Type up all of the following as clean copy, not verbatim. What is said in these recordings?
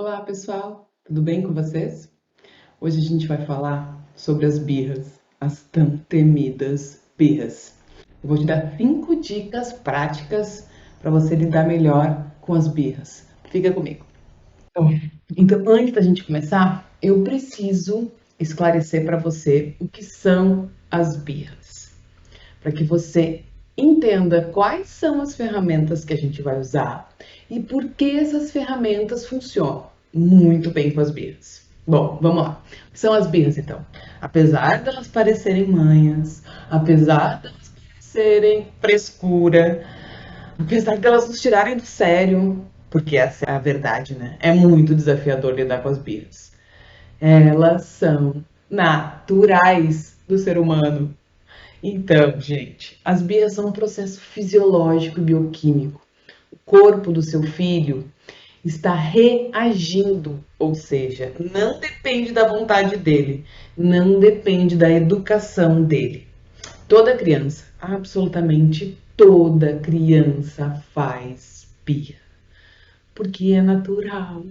Olá, pessoal, tudo bem com vocês? Hoje a gente vai falar sobre as birras, as tão temidas birras. Eu vou te dar 5 dicas práticas para você lidar melhor com as birras. Fica comigo. Então, antes da gente começar, eu preciso esclarecer para você o que são as birras, para que você entenda quais são as ferramentas que a gente vai usar e por que essas ferramentas funcionam muito bem com as birras. Bom, vamos lá. O que são as birras, então? Apesar delas parecerem manhas, apesar delas parecerem frescura, apesar delas nos tirarem do sério, porque essa é a verdade, né? É muito desafiador lidar com as birras. Elas são naturais do ser humano. Então, gente, as birras são um processo fisiológico e bioquímico. O corpo do seu filho está reagindo, ou seja, não depende da vontade dele, não depende da educação dele. Toda criança, absolutamente toda criança faz birra, porque é natural.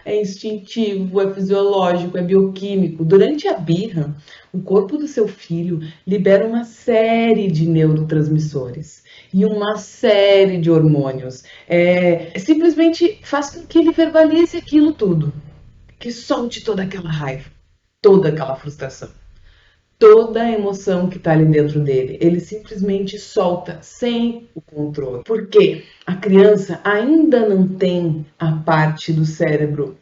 É instintivo, é fisiológico, é bioquímico. Durante a birra, o corpo do seu filho libera uma série de neurotransmissores e uma série de hormônios. Simplesmente faz com que ele verbalize aquilo tudo, que solte toda aquela raiva, toda aquela frustração. Toda a emoção que está ali dentro dele, ele simplesmente solta sem o controle. Por quê? A criança ainda não tem a parte do cérebro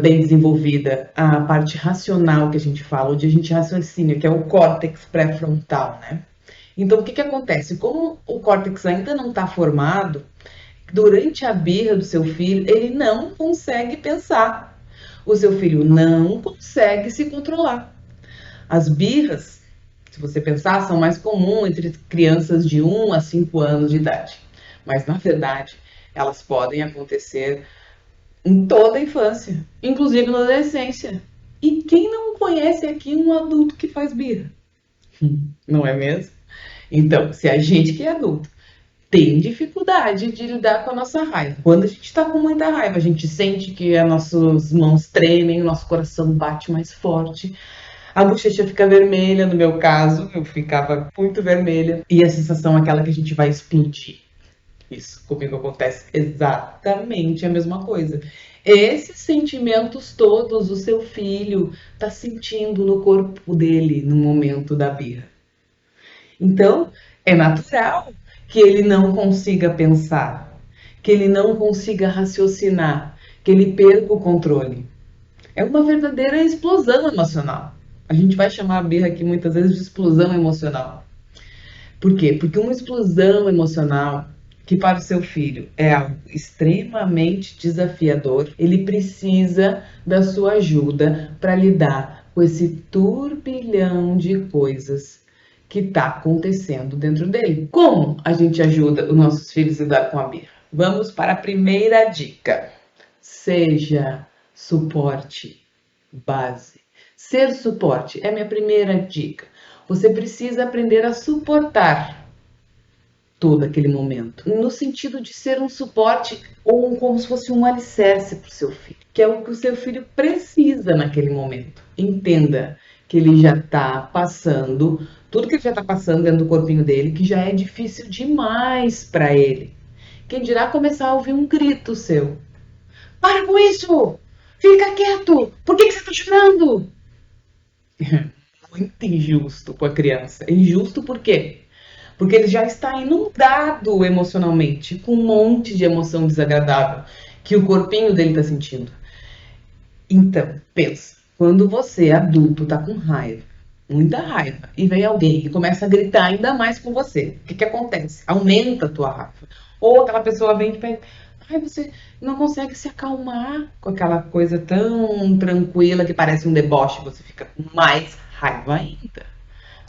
bem desenvolvida, a parte racional que a gente fala, onde a gente raciocina, que é o córtex pré-frontal, né? Então, o que acontece? Como o córtex ainda não está formado, durante a birra do seu filho, ele não consegue pensar. O seu filho não consegue se controlar. As birras, se você pensar, são mais comuns entre crianças de 1 a 5 anos de idade. Mas, na verdade, elas podem acontecer em toda a infância, inclusive na adolescência. E quem não conhece aqui um adulto que faz birra? Não é mesmo? Então, se a gente que é adulto tem dificuldade de lidar com a nossa raiva, quando a gente está com muita raiva, a gente sente que as nossas mãos tremem, o nosso coração bate mais forte, a bochecha fica vermelha, no meu caso, eu ficava muito vermelha, e a sensação é aquela que a gente vai explodir. Isso comigo acontece exatamente a mesma coisa. Esses sentimentos todos o seu filho está sentindo no corpo dele no momento da birra. Então, é natural que ele não consiga pensar, que ele não consiga raciocinar, que ele perca o controle. É uma verdadeira explosão emocional. A gente vai chamar a birra aqui muitas vezes de explosão emocional. Por quê? Porque uma explosão emocional que para o seu filho é algo extremamente desafiador, ele precisa da sua ajuda para lidar com esse turbilhão de coisas que está acontecendo dentro dele. Como a gente ajuda os nossos filhos a lidar com a birra? Vamos para a primeira dica. Seja suporte base. Ser suporte é a minha primeira dica. Você precisa aprender a suportar todo aquele momento, no sentido de ser um suporte ou como se fosse um alicerce para o seu filho, que é o que o seu filho precisa naquele momento. Entenda que ele já está passando, tudo que ele já está passando dentro do corpinho dele, que já é difícil demais para ele. Quem dirá começar a ouvir um grito seu. Para com isso! Fica quieto! Por que você está chorando? Muito injusto com a criança. Injusto por quê? Porque ele já está inundado emocionalmente, com um monte de emoção desagradável que o corpinho dele está sentindo. Então, pensa, quando você, adulto, está com raiva, muita raiva, e vem alguém e começa a gritar ainda mais com você, o que acontece? Aumenta a tua raiva. Ou aquela pessoa vem e pede, ai, você não consegue se acalmar com aquela coisa tão tranquila que parece um deboche, você fica com mais raiva ainda.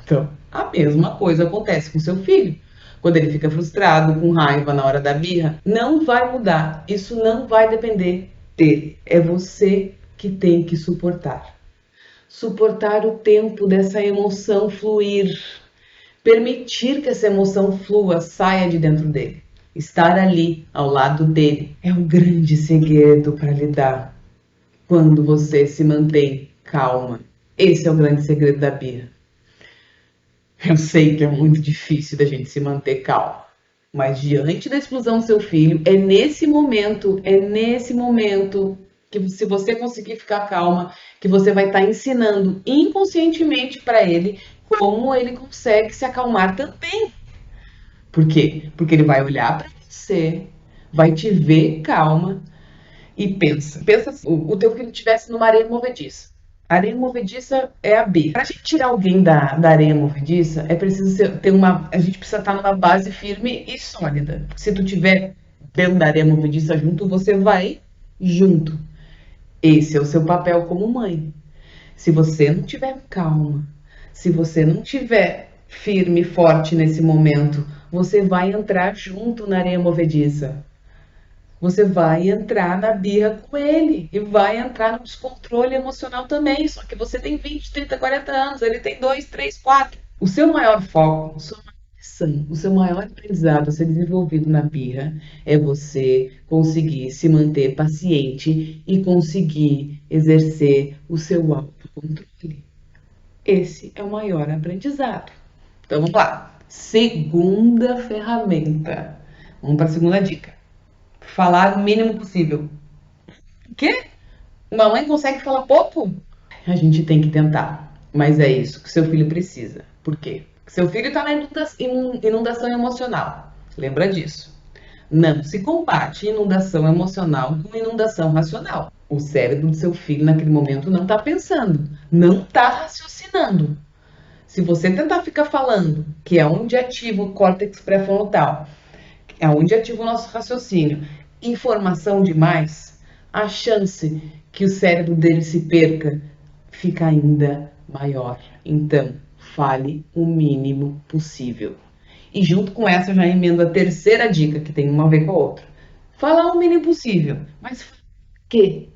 Então, a mesma coisa acontece com seu filho. Quando ele fica frustrado, com raiva na hora da birra, não vai mudar. Isso não vai depender dele. É você que tem que suportar. Suportar o tempo dessa emoção fluir. Permitir que essa emoção flua, saia de dentro dele. Estar ali ao lado dele é um grande segredo para lidar quando você se mantém calma. Esse é o grande segredo da birra. Eu sei que é muito difícil da gente se manter calmo, mas diante da explosão do seu filho, é nesse momento que se você conseguir ficar calma, que você vai estar ensinando inconscientemente para ele como ele consegue se acalmar também. Por quê? Porque ele vai olhar para você, vai te ver calma e pensa assim, o teu filho estivesse numa areia movediça. A areia movediça é a B. Para a gente tirar alguém da areia movediça, é preciso ter uma. A gente precisa estar numa base firme e sólida. Se tu tiver dentro da areia movediça junto, você vai junto. Esse é o seu papel como mãe. Se você não tiver calma, se você não tiver firme e forte nesse momento, você vai entrar junto na areia movediça. Você vai entrar na birra com ele e vai entrar no descontrole emocional também. Só que você tem 20, 30, 40 anos, ele tem 2, 3, 4. O seu maior foco, o seu maior aprendizado a ser desenvolvido na birra é você conseguir se manter paciente e conseguir exercer o seu autocontrole. Esse é o maior aprendizado. Então vamos lá. Segunda ferramenta. Vamos para a segunda dica. Falar o mínimo possível. O quê? Uma mãe consegue falar pouco? A gente tem que tentar. Mas é isso que seu filho precisa. Por quê? Porque seu filho está na inundação emocional. Lembra disso. Não se combate inundação emocional com inundação racional. O cérebro do seu filho naquele momento não está pensando, não está raciocinando. Se você tentar ficar falando, que é onde ativa o córtex pré-frontal, é onde ativa o nosso raciocínio, informação demais, a chance que o cérebro dele se perca fica ainda maior. Então, fale o mínimo possível. E junto com essa, eu já emendo a terceira dica, que tem uma a ver com a outra. Falar o mínimo possível, mas que?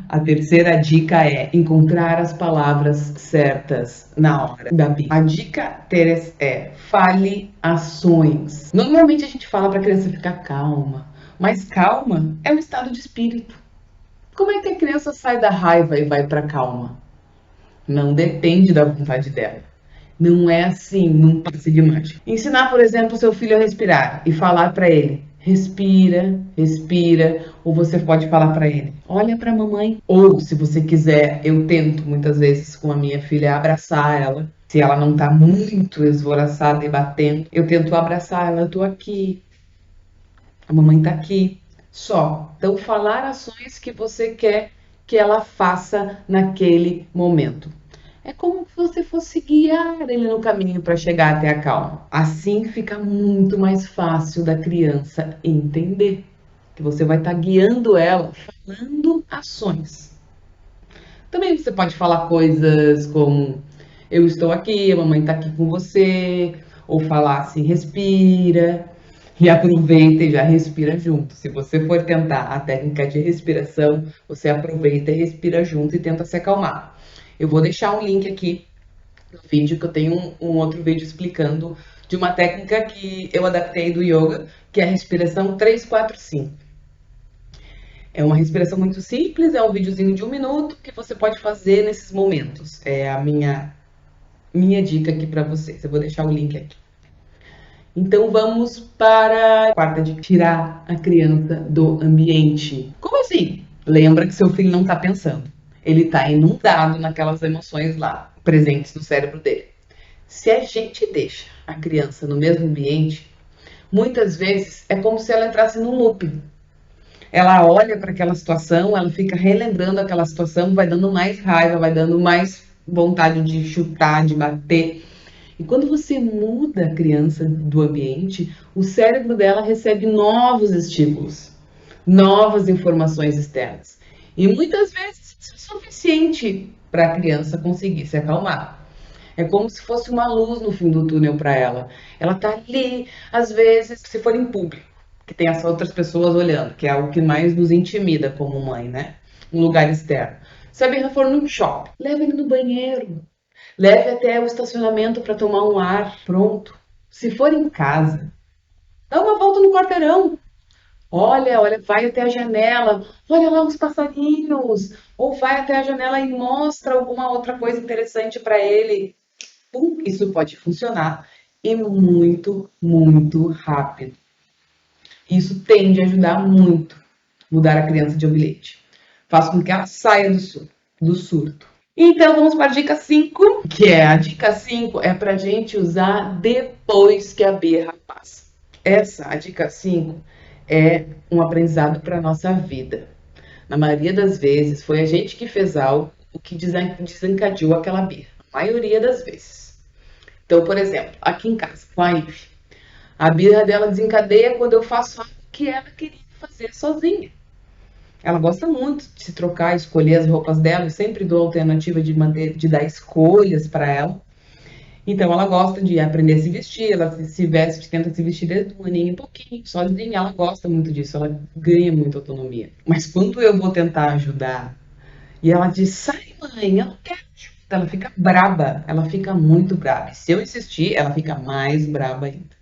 A terceira dica é encontrar as palavras certas na hora da Bíblia. A dica 3 é fale ações. Normalmente a gente fala para a criança ficar calma, mas calma é um estado de espírito. Como é que a criança sai da raiva e vai para calma? Não depende da vontade dela. Não é assim, num passe de mágica. Ensinar, por exemplo, seu filho a respirar e falar para ele: respira, respira. Ou você pode falar para ele: olha para a mamãe. Ou, se você quiser, eu tento muitas vezes com a minha filha abraçar ela. Se ela não tá muito esvoraçada e batendo, eu tento abraçar ela. Eu tô aqui, a mamãe tá aqui. Só. Então, falar ações que você quer que ela faça naquele momento. É como se você fosse guiar ele no caminho para chegar até a calma. Assim fica muito mais fácil da criança entender que você vai estar guiando ela falando ações. Também você pode falar coisas como eu estou aqui, a mamãe está aqui com você, ou falar assim, respira, e aproveita e já respira junto. Se você for tentar a técnica de respiração, você aproveita e respira junto e tenta se acalmar. Eu vou deixar um link aqui no vídeo, que eu tenho um outro vídeo explicando de uma técnica que eu adaptei do yoga, que é a respiração 3-4-5. É uma respiração muito simples, é um videozinho de 1 minuto que você pode fazer nesses momentos. É a minha dica aqui para vocês. Eu vou deixar o link aqui. Então vamos para a quarta dica: tirar a criança do ambiente. Como assim? Lembra que seu filho não está pensando. Ele está inundado naquelas emoções lá, presentes no cérebro dele. Se a gente deixa a criança no mesmo ambiente, muitas vezes é como se ela entrasse num looping. Ela olha para aquela situação, ela fica relembrando aquela situação, vai dando mais raiva, vai dando mais vontade de chutar, de bater. E quando você muda a criança do ambiente, o cérebro dela recebe novos estímulos, novas informações externas. E muitas vezes isso é suficiente para a criança conseguir se acalmar. É como se fosse uma luz no fim do túnel para ela. Ela está ali, às vezes, se for em público, que tem as outras pessoas olhando, que é o que mais nos intimida como mãe, né? Um lugar externo. Se a Birra for num shopping, leva ele no banheiro. Leve até o estacionamento para tomar um ar. Pronto. Se for em casa, dá uma volta no quarteirão. Olha, olha, vai até a janela, olha lá os passarinhos, ou vai até a janela e mostra alguma outra coisa interessante para ele. Pum, isso pode funcionar e muito, muito rápido. Isso tende a ajudar muito mudar a criança de ambiente. Faz com que ela saia do surto. Então vamos para a dica 5, que é a dica 5 é para a gente usar depois que a birra passa. A dica 5, é um aprendizado para a nossa vida. Na maioria das vezes, foi a gente que fez algo que desencadeou aquela birra. A maioria das vezes. Então, por exemplo, aqui em casa, com a Ivy, a birra dela desencadeia quando eu faço algo que ela queria fazer sozinha. Ela gosta muito de se trocar, escolher as roupas dela. Eu sempre dou a alternativa de dar escolhas para ela. Então, ela gosta de aprender a se vestir, ela se veste, tenta se vestir desde um aninho, um pouquinho, sozinha. Ela gosta muito disso, ela ganha muita autonomia. Mas quando eu vou tentar ajudar e ela diz, sai mãe, eu não quero ajuda, ela fica braba, ela fica muito braba. E se eu insistir, ela fica mais braba ainda.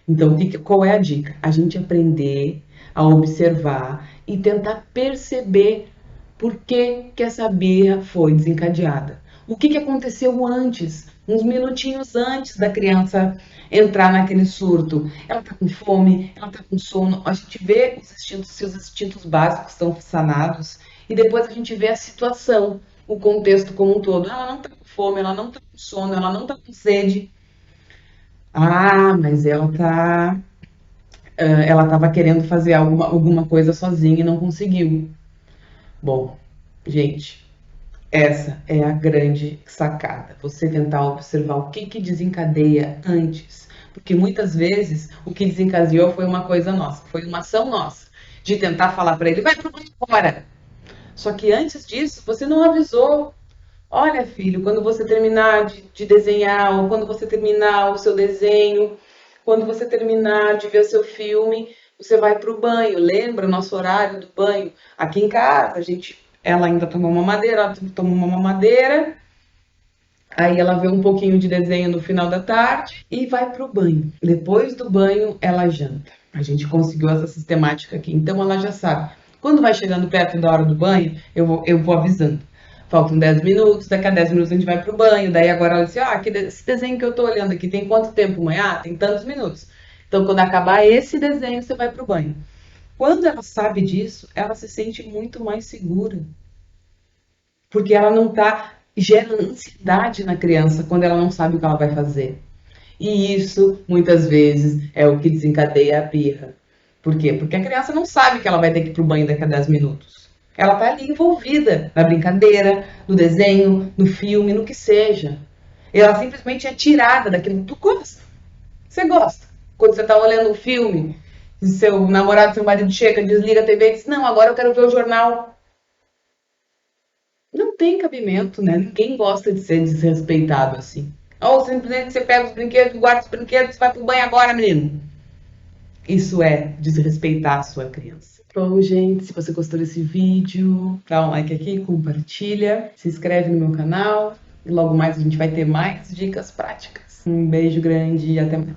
Então, qual é a dica? A gente aprender a observar e tentar perceber por que essa birra foi desencadeada. O que aconteceu antes, uns minutinhos antes da criança entrar naquele surto. Ela está com fome, ela está com sono. A gente vê se os instintos básicos estão sanados e depois a gente vê a situação, o contexto como um todo. Ela não está com fome, ela não está com sono, ela não está com sede. Ah, mas ela estava querendo fazer alguma coisa sozinha e não conseguiu. Bom, gente, essa é a grande sacada. Você tentar observar o que desencadeia antes. Porque muitas vezes o que desencadeou foi uma coisa nossa, foi uma ação nossa. De tentar falar para ele, vai pro banho fora. Só que antes disso, você não avisou. Olha, filho, quando você terminar de desenhar, ou quando você terminar o seu desenho, quando você terminar de ver o seu filme, você vai para o banho. Lembra o nosso horário do banho? Aqui em casa, ela ainda tomou uma madeira, ela tomou uma mamadeira, aí ela vê um pouquinho de desenho no final da tarde e vai para o banho. Depois do banho, ela janta. A gente conseguiu essa sistemática aqui, então ela já sabe. Quando vai chegando perto da hora do banho, eu vou avisando. Faltam 10 minutos, daqui a 10 minutos a gente vai pro banho. Daí agora ela diz assim, esse desenho que eu tô olhando aqui tem quanto tempo, mãe? Ah, tem tantos minutos. Então quando acabar esse desenho, você vai pro banho. Quando ela sabe disso, ela se sente muito mais segura. Porque ela não tá gera ansiedade na criança quando ela não sabe o que ela vai fazer. E isso, muitas vezes, é o que desencadeia a birra. Por quê? Porque a criança não sabe que ela vai ter que ir pro banho daqui a 10 minutos. Ela está ali envolvida na brincadeira, no desenho, no filme, no que seja. Ela simplesmente é tirada daquilo que tu gosta. Você gosta. Quando você está olhando um filme, e seu namorado, seu marido chega, desliga a TV e diz, não, agora eu quero ver o jornal. Não tem cabimento, né? Ninguém gosta de ser desrespeitado assim. Ou simplesmente você pega os brinquedos, guarda os brinquedos e vai pro banho agora, menino. Isso é desrespeitar a sua criança. Bom, gente, se você gostou desse vídeo, dá um like aqui, compartilha, se inscreve no meu canal e logo mais a gente vai ter mais dicas práticas. Um beijo grande e até mais.